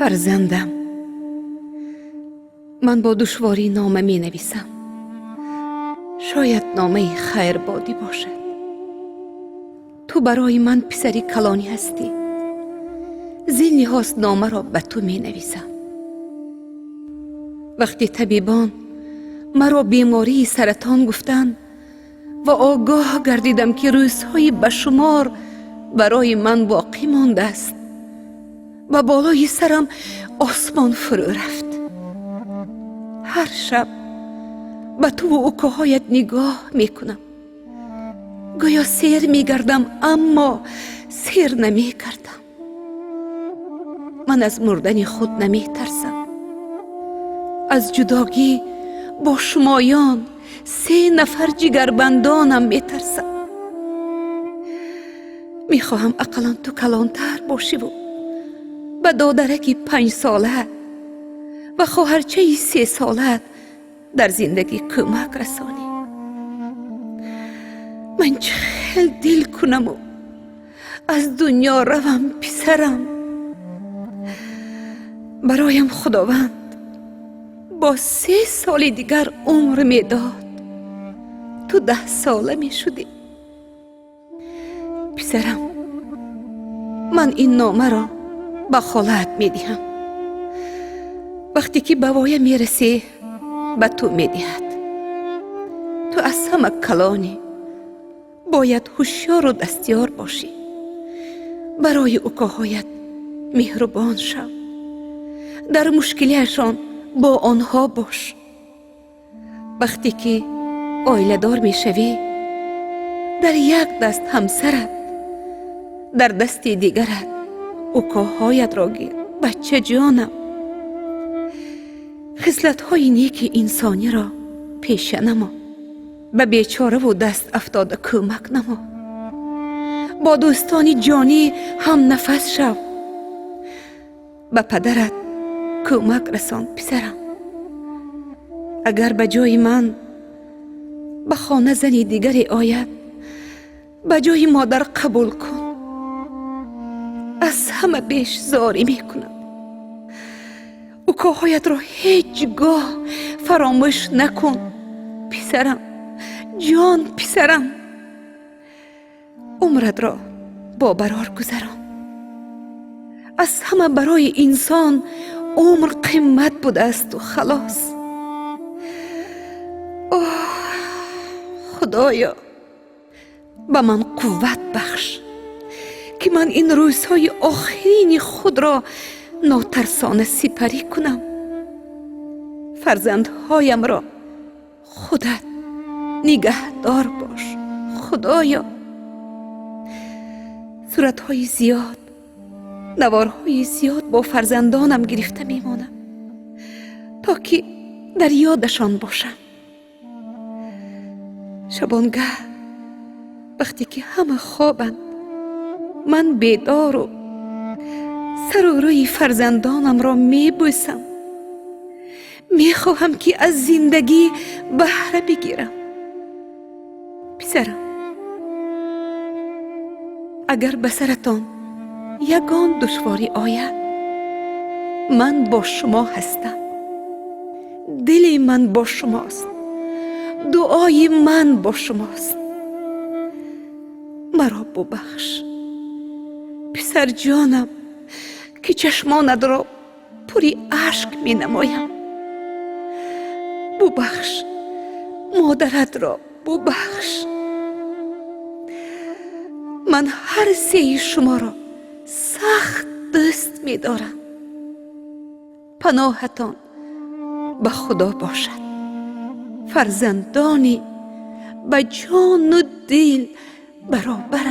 فرزندم، من با دشواری نامه می نویسم. شاید نامه خیر بادی باشد. تو برای من پسری کلانی هستی. زین لحاظ نامه را به تو می نویسم. وقتی طبیبان مرا بیماری سرطان گفتند و آگاه گردیدم که روزهای بشمار برای من باقی مانده است و بالای سرم آسمان فرو رفت. هر شب به تو و عکاهایت نگاه میکنم. گویا سیر میگردم اما سیر نمیکردم. من از مردن خود نمیترسم. از جداگی با شمایان 3 نفر جگربندانم میترسم. میخواهم اقلا تو کلانتر باشی و به دادرکی 5 ساله و خواهرچه 3 ساله در زندگی کمک رسانی. من چه خیلی دل کنم و از دنیا روم پسرم. برایم خداوند با 3 سال دیگر عمر میداد. تو 10 ساله می شدی. پسرم، من این نامه را به خالت می دهم. وقتی که به وای می رسی به تو می دهد. تو از همه کلانی باید هوشیار و دستیار باشی. برای عکاهایت مهربان شو. در مشکلیشان با آنها باش. وقتی که عائله دار می شوی در یک دست همسرت، در دست دیگرت عکاهایت را گیر. بچه جانم، خصلت های نیک انسانی را پیش نما. به بیچاره و دست افتاده کمک نما. با دوستانی جانی هم نفس شو. به پدرت کمک رسان پسرم. اگر به جای من به خانه زنی دیگری آید، به جای مادر قبول کن. از همه بیش زاری میکنم. عکاهایت را هیچگاه فراموش نکن پسرم. جان پسرم، عمرت را با برار گذران. از همه برای انسان عمر قیمت بوده است و خلاص. اوه خدایا، به من قوت بخش که من این روزهای آخرین خود را ناترسانه سپری کنم. فرزندهایم را خودت نگهدار باش خدایا. صورتهای زیاد، نوارهای زیاد با فرزندانم گرفته میمانم تا که در یادشان باشم. شبانگه وقتی که همه خوابند، من بیدار و سر و روی فرزندانم را میبوسم. میخواهم که از زندگی بهره بگیرم. پسرم، اگر به سرتان یگان دشواری آید، من با شما هستم. دل من با شماست. دعای من با شماست. مرا ببخش پسر جانم که چشمانت را پری اشک می نمایم. ببخش مادرت را ببخش. من هر 3 شما را سخت دوست می دارم. پناهتان به خدا باشد. فرزندانی به جان و دل برابر